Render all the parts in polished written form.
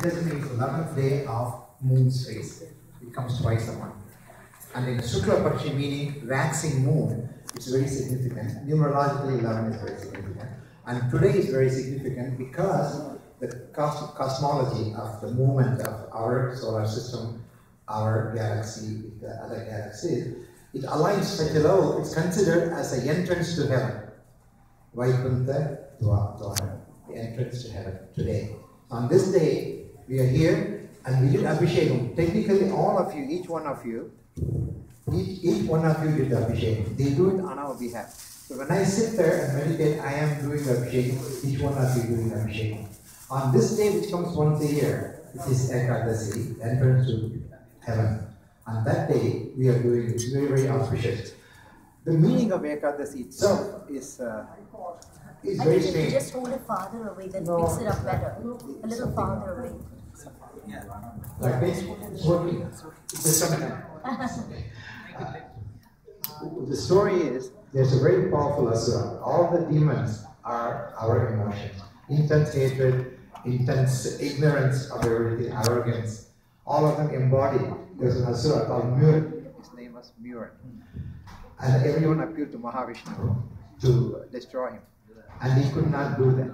Ekadesi means 11th day of moon's phase. It comes twice a month. And in Shukla Pakshi, meaning waxing moon, it's very significant. Numerologically, 11 is very significant. And today is very significant because the cosmology of the movement of our solar system, our galaxy with the other galaxies, it aligns such a level, it's considered as an entrance to heaven. Vaikunta Ekadesi, the entrance to heaven today. On this day, we are here and we did Abhishekam. Technically, all of you, each one of you did Abhishekam. They do it on our behalf. So when I sit there and meditate, I am doing Abhishekam. Each one of you doing Abhishekam. On this day, which comes once a year, it is Ekadesi, entrance to heaven. On that day, we are doing it. Very, very auspicious. The meaning of Ekadesi itself is very strange. Just hold it farther away, then fix it up better. A little farther away. Yeah. Like this, it's working. It's something. The story is, there's a very powerful asura. All the demons are our emotions. Intense hatred, intense ignorance of everything, arrogance. All of them embodied. There's an asura called Muran. His name was Muran. And everyone appeared to Mahavishnu to destroy him. And he could not do that.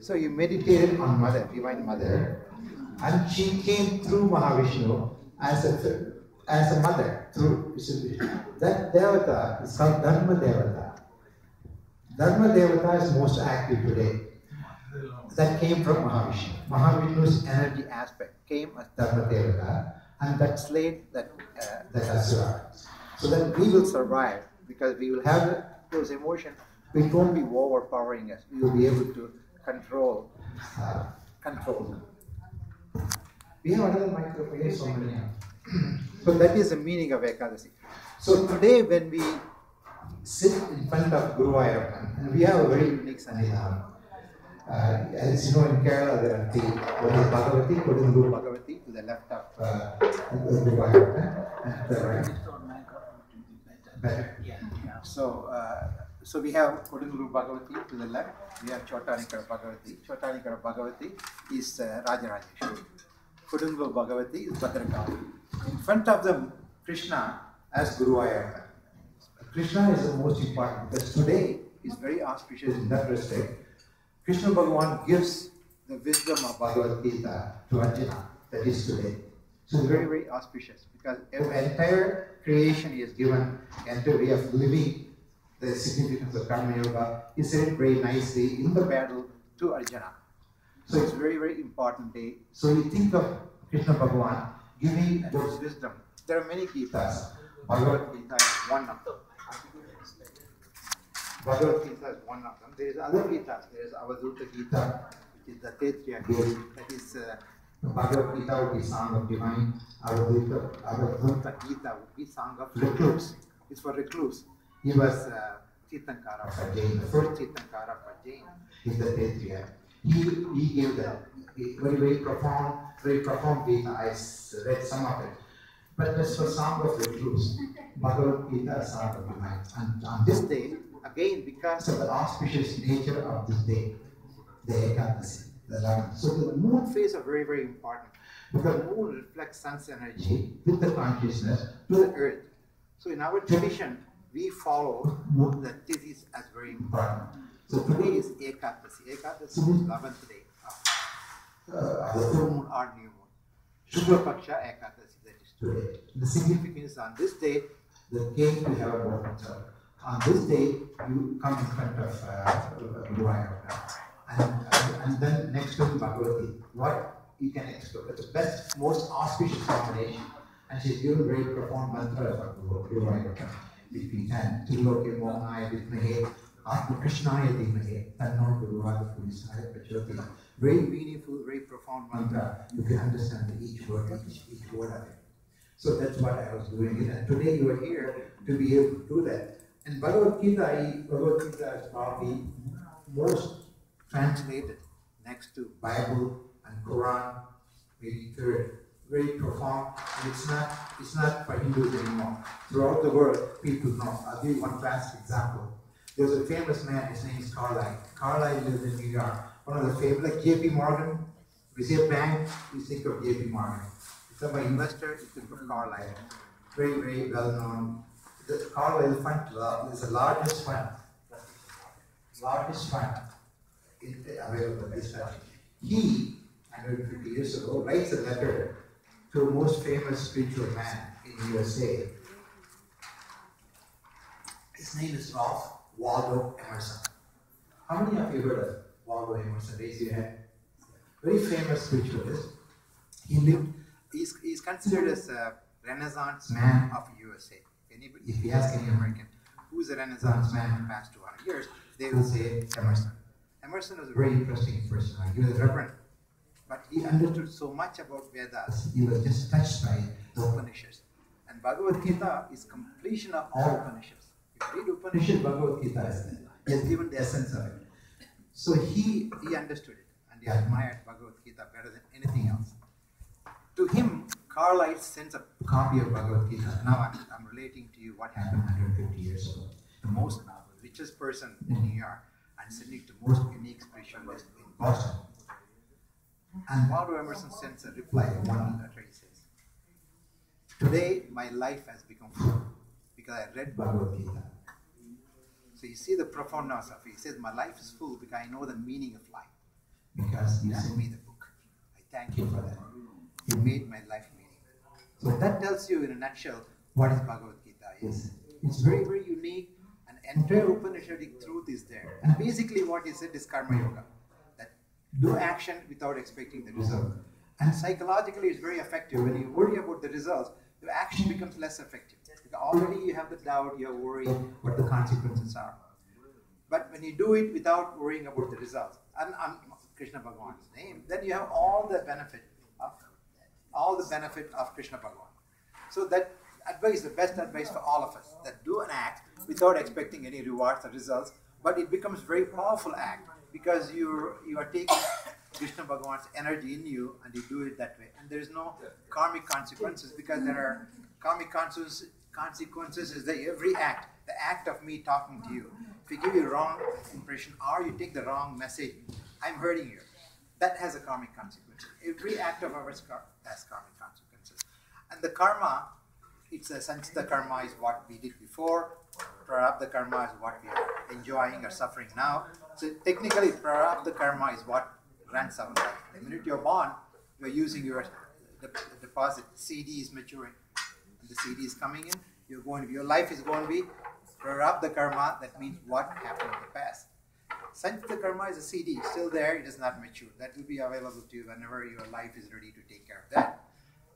So he meditated on Mother, Divine Mother, and she came through Mahavishnu as a mother. That Devata is called Dharma Devata. Dharma Devata is most active today. That came from Mahavishnu. Mahavishnu's energy aspect came as Dharma Devata, and that slayed that asura. So that we will survive because we will have those emotions. It won't be overpowering us. We will be able to control them. We have another microphone. So many. So that is the meaning of Ekadesi. So today, when we sit in front of Guru Ayappan, and we have a very unique Sannidhanam. As you know, in Kerala, there are three. One is Bhagavati, Kodungur Bhagavati, to the left of Guru Ayappan, and to the right. Better. So we have Kodungur Bhagavati to the left, we have Chotanikara Bhagavati. Chotanikara Bhagavati is Rajarajeshwari. Kodungur Bhagavati is Bhadrakaali. In front of them, Krishna as Guru Ayappan. Krishna is the most important because today is very auspicious in that respect. Krishna Bhagavan gives the wisdom of Bhagavad Gita to Arjuna, that is today. So it's very, very auspicious because the entire creation is given, the entire way of living, the significance of Karma Yoga is said very nicely in the battle to Arjuna. So it's a very, very important day. So you think of Krishna Bhagavan giving those wisdom. There are many Gitas. Bhagavad Gita is one of them. Bhagavad Gita is one of them. There is other Gitas. There is Avadhuta Gita, which is the Tetriya Gita. That is Bhagavad Gita would be Song of Divine. Avadhuta Gita would be Song of Recluse. It's for recluse. He was Tirthankara for Jain. The first Tirthankara for Jain is the Tetriya. He gave the very, very profound Gita. I read some of it. But that's for Song of Recluse. Bhagavad Gita is Song of Divine. And on this day, again, because of the auspicious nature of this day, the Ekadesi, the 11th. So the moon phase are very, very important. Because the moon reflects sun's energy with the consciousness to the earth. So in our tradition, we follow the Tithis as very important. So today is Ekadesi. Ekadesi is 11th day of the full moon or new moon. Shukla Paksha Ekadesi, that is today. The significance on this day, the gate to heaven opens up. On this day, you come in front of Guru Ayappan. And then next to Bhagavati, what you can explore. It's the best, most auspicious combination. And she's given very profound mantra of Guru Ayappan. If we can, Triloke Mohanaya Vidmahe, Atma Krishnaya Dimmahe, Tanno Guruvada Purisaya Prachoti. Very meaningful, very profound mantra. You can understand each word of it. So that's what I was doing. And today you are here to be able to do that. And Bhagavad Gita is probably most translated next to Bible and Quran, maybe third. Very profound, and it's not for Hindus anymore. Throughout the world, people know. I'll give you one classic example. There's a famous man, his name is Carlyle. Carlyle lives in New York. One of the famous, like J.P. Morgan, We say bank, we think of JP Morgan. If you're an investor, you think of Carlyle. Very, very well known. The Carlyle Fund is the largest fund available in this country. He, 150 years ago, writes a letter to a most famous spiritual man in USA. His name is Ralph Waldo Emerson. How many of you heard of Waldo Emerson? Raise your hand. Very famous spiritualist. He's considered as a Renaissance man of USA. Anybody, if you ask any American, who's a Renaissance man in the past 200 years, they will say Emerson. Emerson was a very interesting person. He was a reverend, but he understood so much about Vedas. He was just touched by the Upanishads. And Bhagavad Gita is completion of all Upanishads. If you read Upanishad, Bhagavad Gita is there. He has given the essence of it. So he understood it, and he admired Bhagavad Gita better than anything else. To him, Carlyle sends a copy of Bhagavad Gita. Now I'm relating to you what happened 150 years ago. The most richest person in New York, and sending to most unique spiritualist in Boston. And Waldo Emerson sends a reply, one letter. He says, "Today my life has become full because I read Bhagavad Gita." So you see the profoundness of it. He says, "My life is full because I know the meaning of life. Because you sent me the book. I thank you for that. You made my life meaningful." So that tells you in a nutshell what is Bhagavad Gita is. It's very, very unique. An entire Upanishadic truth is there. And basically what he said is karma yoga. That do action without expecting the result. And psychologically it's very effective. When you worry about the results, your action becomes less effective. Because already you have the doubt, you are worried what the consequences are. But when you do it without worrying about the results, and Krishna Bhagavan's name, then you have all the benefit of Krishna Bhagavan. So that advice, the best advice for all of us, that do an act without expecting any rewards or results, but it becomes very powerful act because you are taking Krishna Bhagavan's energy in you and you do it that way. And there is no karmic consequences because there are karmic consequences is that every act, the act of me talking to you, if you give you wrong impression or you take the wrong message, I'm hurting you. That has a karmic consequence. Every act of ours has karmic consequences. And the karma, it's a sanchita karma is what we did before. Prarabdha karma is what we are enjoying or suffering now. So technically, prarabdha karma is what runs our life. The minute you're born, you're using your deposit. CD is maturing. And the CD is coming in. Your life is going to be prarabdha karma. That means what happened in the past. Sanchita karma is a CD, still there, it is not mature. That will be available to you whenever your life is ready to take care of that.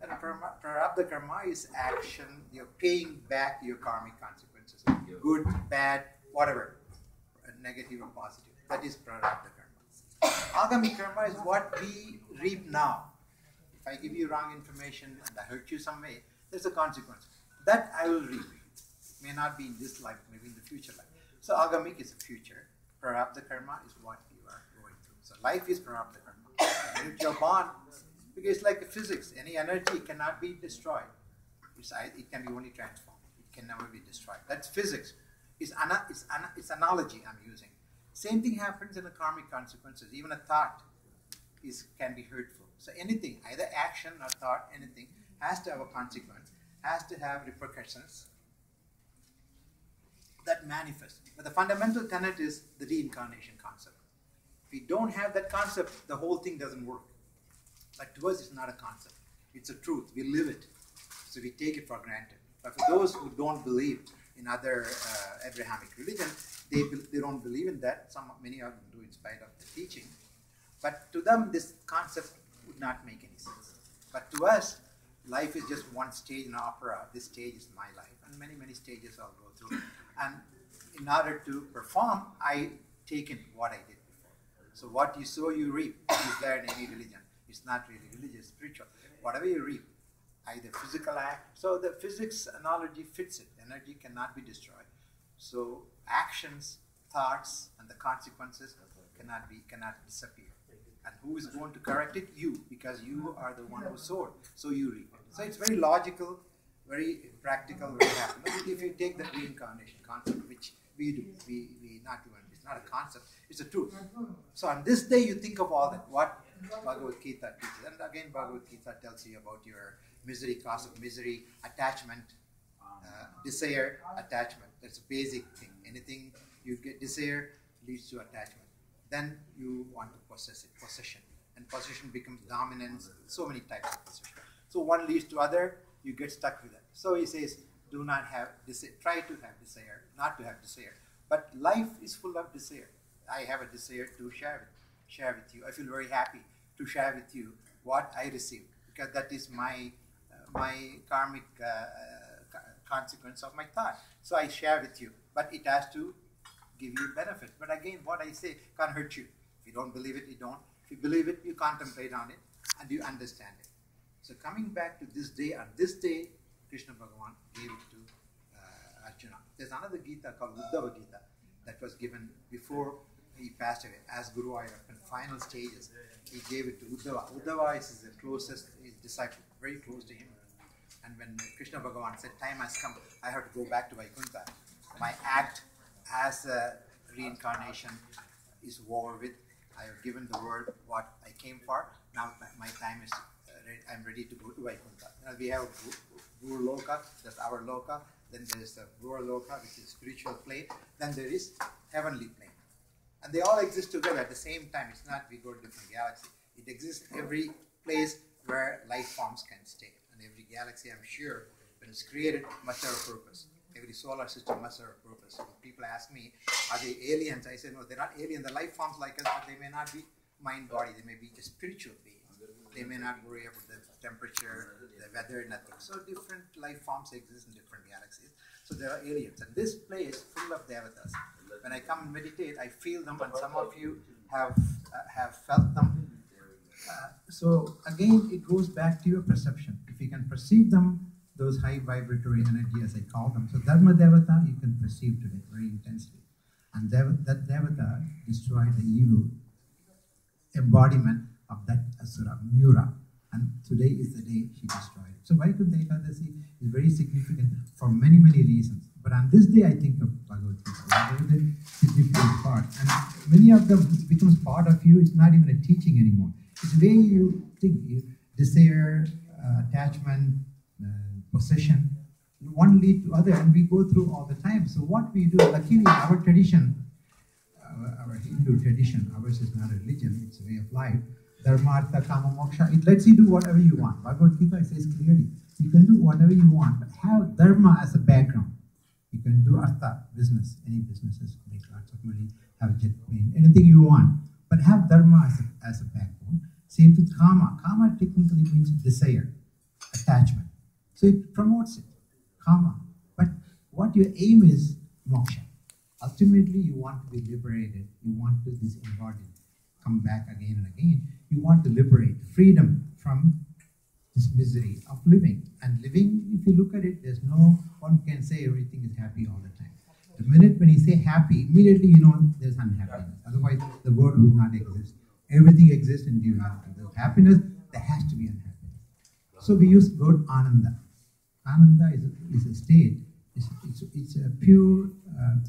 And prarabdha karma is action, you're paying back your karmic consequences. Good, bad, whatever, negative or positive. That is prarabdha karma. Agami karma is what we reap now. If I give you wrong information and I hurt you some way, there's a consequence. That I will reap. It may not be in this life, maybe in the future life. So agamic is the future. Prarabdha karma is what you are going through. So life is prarabdha karma. And if you're born, because it's like physics, any energy cannot be destroyed. It can be only transformed. It can never be destroyed. That's physics. It's analogy I'm using. Same thing happens in the karmic consequences. Even a thought can be hurtful. So anything, either action or thought, anything, has to have a consequence, has to have repercussions that manifest. But the fundamental tenet is the reincarnation concept. If we don't have that concept, the whole thing doesn't work. But to us, it's not a concept. It's a truth. We live it. So we take it for granted. But for those who don't believe in other Abrahamic religion, they don't believe in that. Many of them do in spite of the teaching. But to them, this concept would not make any sense. But to us, life is just one stage in opera. This stage is my life. And many, many stages I'll go through. And in order to perform, I take in what I did before. So what you sow, you reap. Is there in any religion? It's not really religious, spiritual. Whatever you reap, either physical act. So the physics analogy fits it. Energy cannot be destroyed. So actions, thoughts, and the consequences cannot disappear. And who is going to correct it? You, because you are the one who sowed. So you reap it. So it's very logical, very practical, very happy. If you take the reincarnation concept, which we do, we not even, it's not a concept, it's a truth. So on this day you think of all that, what Bhagavad Gita teaches. And again, Bhagavad Gita tells you about your misery, cause of misery, attachment, desire, attachment. That's a basic thing. Anything you get desire leads to attachment. Then you want to possess it, possession. And possession becomes dominance, so many types of possession. So one leads to other, you get stuck with it. So he says, do not have desire, try to have desire, not to have desire. But life is full of desire. I have a desire to share with you. I feel very happy to share with you what I received, because that is my karmic consequence of my thought. So I share with you, but it has to give you benefit. But again, what I say can't hurt you. If you don't believe it, you don't. If you believe it, you contemplate on it and you understand it. So coming back to this day, on this day, Krishna Bhagavan gave it to Arjuna. There's another Gita called Uddhava Gita that was given before he passed away as Guru Ayurveda in final stages. He gave it to Uddhava. Uddhava is the closest, his disciple, very close to him. And when Krishna Bhagavan said, time has come, I have to go back to Vaikunta. My act as a reincarnation is over with. I have given the word what I came for. Now my time is, I'm ready to go to Vaikunta. Now we have Guru Loka, that's our Loka. Then there is the Guru Loka, which is spiritual plane. Then there is heavenly plane. And they all exist together at the same time. It's not we go to different galaxies. It exists every place where life forms can stay. And every galaxy, I'm sure, when it's created, must have a purpose. Every solar system must have a purpose. So when people ask me, are they aliens? I say, no, they're not aliens. The life forms like us, but they may not be mind, body. They may be just spiritual beings. They may not worry about the temperature, the weather, nothing. So different life forms exist in different galaxies. So there are aliens. And this place full of devatas. When I come and meditate, I feel them, and some of you have felt them. So again, it goes back to your perception. If you can perceive them, those high vibratory energy, as I call them. So Dharma Devata, you can perceive today very intensely. And that Devata destroyed the evil embodiment of that Asura, Mura. And today is the day she destroyed it. So Vaikunta Ekadesi is very significant for many, many reasons. But on this day, I think of Bhagavad Gita, very significant part. And many of them, it becomes part of you. It's not even a teaching anymore. It's the way you think, you desire, attachment, possession, one lead to other, and we go through all the time. So what we do, luckily, our tradition, our Hindu tradition, ours is not a religion, it's a way of life. Dharma, Artha, Kama, Moksha, it lets you do whatever you want. Bhagavad Gita says clearly, you can do whatever you want, but have Dharma as a background. You can do Artha, business, any businesses, make lots of money, have jet plane, anything you want, but have Dharma as a backbone. Same with Kama. Kama technically means desire, attachment. So it promotes it, Kama. But what your aim is, Moksha. Ultimately, you want to be liberated. You want to disembodied, come back again and again. You want to liberate freedom from this misery of living. And living, if you look at it, there's no one can say everything is happy all the time. The minute when you say happy, immediately you know there's unhappiness. Otherwise, the word would not exist. Everything exists in duality. There's happiness, there has to be unhappiness. So we use the word Ananda. Ananda is a state. It's a pure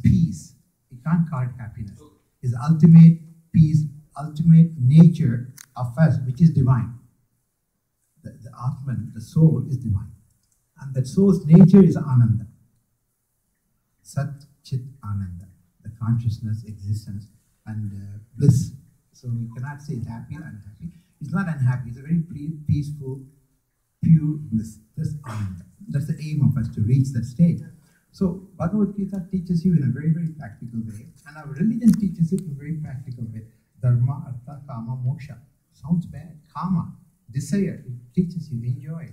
peace. You can't call it happiness. It's ultimate peace, ultimate nature of us, which is divine. The Atman, the soul, is divine. And that soul's nature is Ananda. Sat Chit Ananda. The consciousness, existence, and bliss. So we cannot say it's happy or unhappy. It's not unhappy. It's a very peaceful, pure bliss. That's Ananda. That's the aim of us, to reach that state. So Bhagavad Gita teaches you in a very, very practical way. And our religion teaches it in a very practical way. Dharma, Artha, Kama, Moksha. Sounds bad. Kama, desire. It teaches you, enjoy.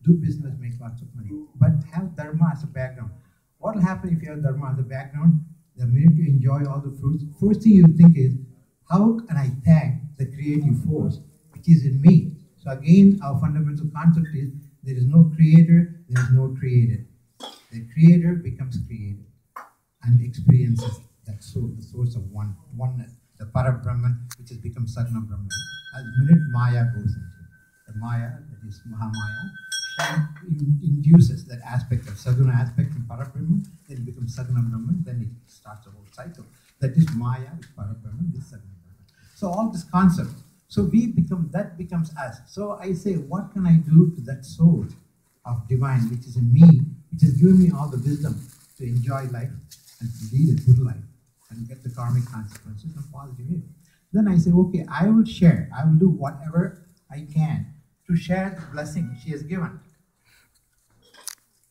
Do business, make lots of money. But have Dharma as a background. What will happen if you have Dharma as a background? The minute you enjoy all the fruits, first thing you think is, how can I thank the creative force which is in me? So again, our fundamental concept is, there is no creator, there is no created. The creator becomes created and experiences that soul, the source of oneness, the Parabrahman, which has become Sagna Brahman. As the minute Maya goes into it, the Maya, that is Mahamaya, induces that aspect of Saguna aspect in Parabrahman, then it becomes Sagna Brahman, then it starts the whole cycle. That is Maya, which Parabrahman, this Sagna Brahman. So all this concept. So that becomes us. So I say, what can I do to that soul of divine which is in me, which has given me all the wisdom to enjoy life and to lead a good life and get the karmic consequences in a positive way. Then I say, okay, I will share. I will do whatever I can to share the blessing she has given.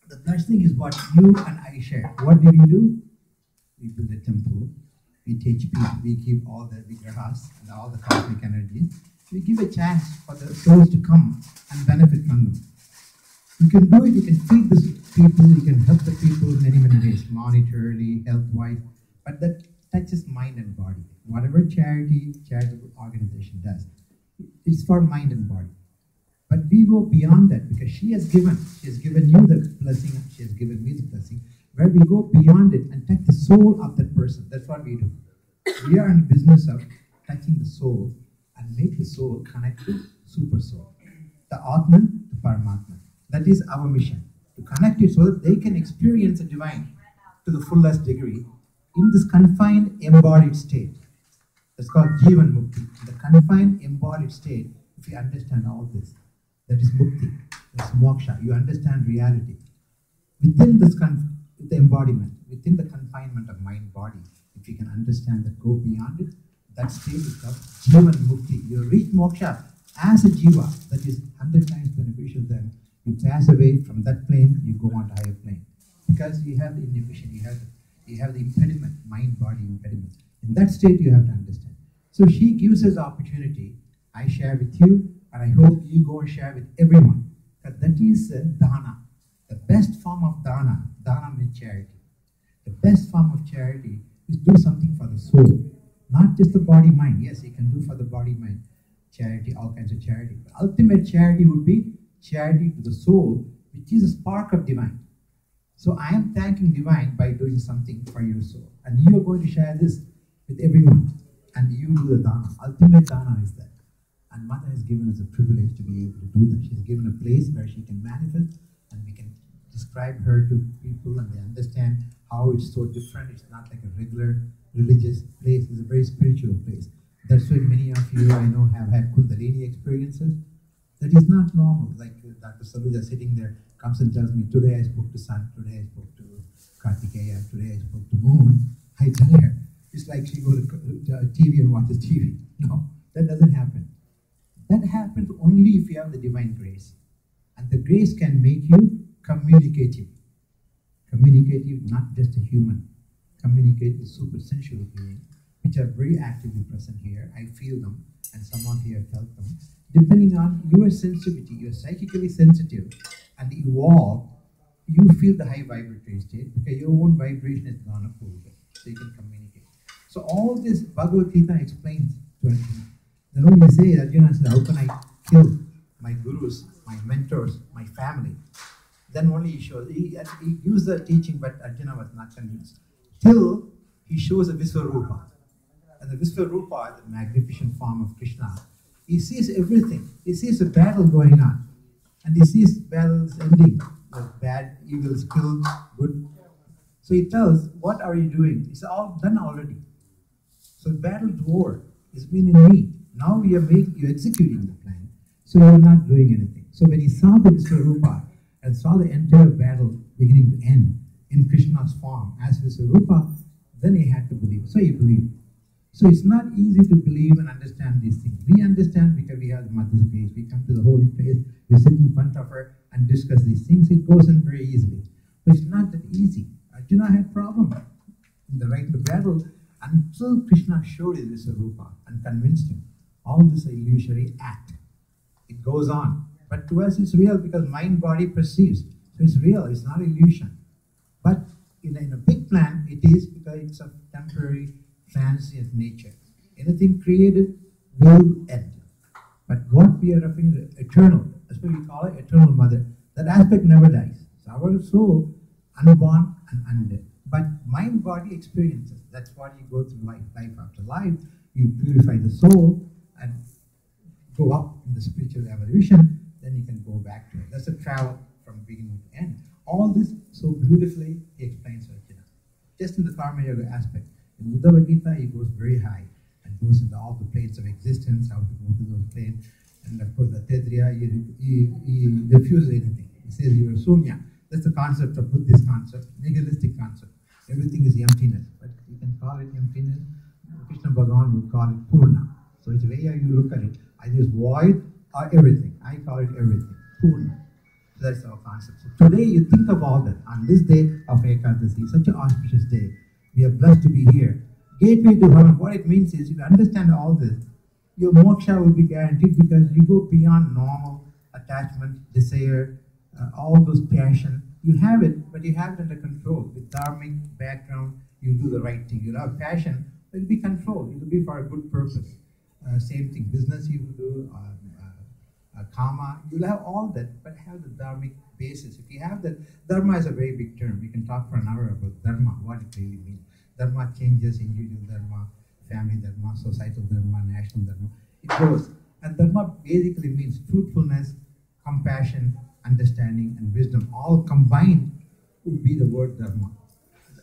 The blessing is what you and I share. What do? We build a temple. We teach people. We give all the vigrahas and all the cosmic energies. We give a chance for the souls to come and benefit from them. You can do it. You can feed the people. You can help the people in many, many ways, monetarily, health-wise. But that touches mind and body. Whatever charitable organization does, it's for mind and body. But we go beyond that because she has given you the blessing, she has given me the blessing, where we go beyond it and touch the soul of that person. That's what we do. We are in the business of touching the soul and make the soul connect to super soul, the Atman to Paramatma. That is our mission, to connect it so that they can experience the divine to the fullest degree in this confined embodied state. That's called Jivan Mukti. The confined embodied state, if you understand all this, that is Mukti, that's Moksha. You understand reality. Within this the embodiment, within the confinement of mind, body, if you can understand that, go beyond it, that state is called Jivan Mukti. You reach Moksha as a Jiva, that is 100 times beneficial. Then you pass away from that plane, you go on to higher plane. Because you have the inhibition, you have the impediment, mind-body impediment. In that state, you have to understand. So she gives us opportunity. I share with you, and I hope you go and share with everyone. That is dana. The best form of dana means charity. The best form of charity is do something for the soul, not just the body-mind. Yes, you can do for the body-mind charity, all kinds of charity. But ultimate charity would be charity to the soul, which is a spark of divine. So I am thanking divine by doing something for your soul. And you are going to share this with everyone. And you do the dana. Ultimate dana is that. And Mother has given us a privilege to be able to do that. She has given a place where she can manifest and we can describe her to people and they understand how it's so different. It's not like a regular religious place. It's a very spiritual place. That's why many of you I know have had Kundalini experiences. That is not normal. Like Dr. Saluja sitting there comes and tells me, today I spoke to Sun, today I spoke to Kartikeya, today I spoke to Moon. I tell her, it's like she goes to TV and watches TV. No, that doesn't happen. That happens only if you have the divine grace. And the grace can make you communicative. Communicative, not just a human. Communicative, super sensual being, which are very actively present here. I feel them, and some of you have felt them. Depending on your sensitivity, you're psychically sensitive, and evolve, you feel the high vibratory state because your own vibration has gone up a little bit, so you can communicate. So all this Bhagavad Gita explains to Arjuna. Then when you say, Arjuna says, how can I kill my gurus, my mentors, my family? Then only he shows, he used the teaching, but Arjuna was not convinced. Till he shows a Visvarupa. And the Visvarupa, the magnificent form of Krishna, he sees everything. He sees a battle going on. And he sees battles ending. Bad, evil is killed, good. So he tells, what are you doing? It's all done already. So the battle's over. It's been in me. Now you're executing the plan. So you're not doing anything. So when he saw the Visvarupa and saw the entire battle beginning to end in Krishna's form as Visvarupa, then he had to believe. So he believed. So it's not easy to believe and understand these things. We understand because we have the Mother's grace. We come to the holy place, we sit in front of her and discuss these things. It goes in very easily. But it's not that easy. Arjuna had problem in the battle until Krishna showed his Visvarupa and convinced him. All this illusory act. It goes on. But to us it's real because mind-body perceives. So it's real, it's not illusion. But in a big plan, it is because it's a temporary, transient nature. Anything created will end. But what we are referring to eternal. That's why we call it eternal mother. That aspect never dies. So our soul, unborn and undead. But mind-body experiences. That's what you go through life. Life after life, you purify the soul and go up in the spiritual evolution, then you can go back to it. That's a travel from beginning to end. All this so beautifully he explains Arjuna. Just in the Karma Yoga aspect. In Uddhava Gita, he goes very high and goes into all the planes of existence, how to go to those planes. And of course, the Taittiriya, he refuses anything. He says you are Sunya. That's the concept of Buddhist concept, nihilistic concept. Everything is emptiness, but you can call it emptiness. Krishna Bhagavan would call it Purna. So it's the way you look at it. Either it's void or everything. I call it everything, Purna. So that's our concept. So today you think of all that. On this day of Ekadesi, such an auspicious day, we are blessed to be here. Gateway to heaven, what it means is, if you understand all this, your moksha will be guaranteed because you go beyond normal attachment, desire, all those passion. You have it, but you have it under control. With dharmic background, you do the right thing. You'll have passion, but it'll be controlled. It'll be for a good purpose. Same thing, business you will do, karma, you'll have all that, but have the dharmic basis. If you have that, dharma is a very big term. We can talk for an hour about dharma, what it really means. Dharma changes, individual dharma, family dharma, societal dharma, national dharma. It goes. And dharma basically means truthfulness, compassion, understanding, and wisdom. All combined would be the word dharma.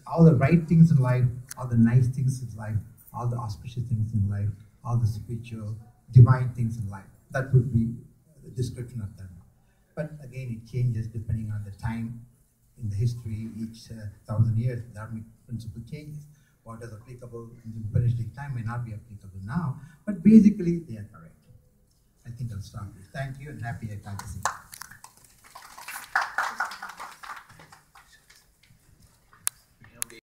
All the right things in life, all the nice things in life, all the auspicious things in life, all the spiritual, divine things in life. That would be the description of dharma. But again, it changes depending on the time in the history. Each 1,000 years, dharmic principle changes. What is applicable in the Upanishadic time may not be applicable now, but basically they are correct. I think I'll stop here. Thank you and happy Ekadesi.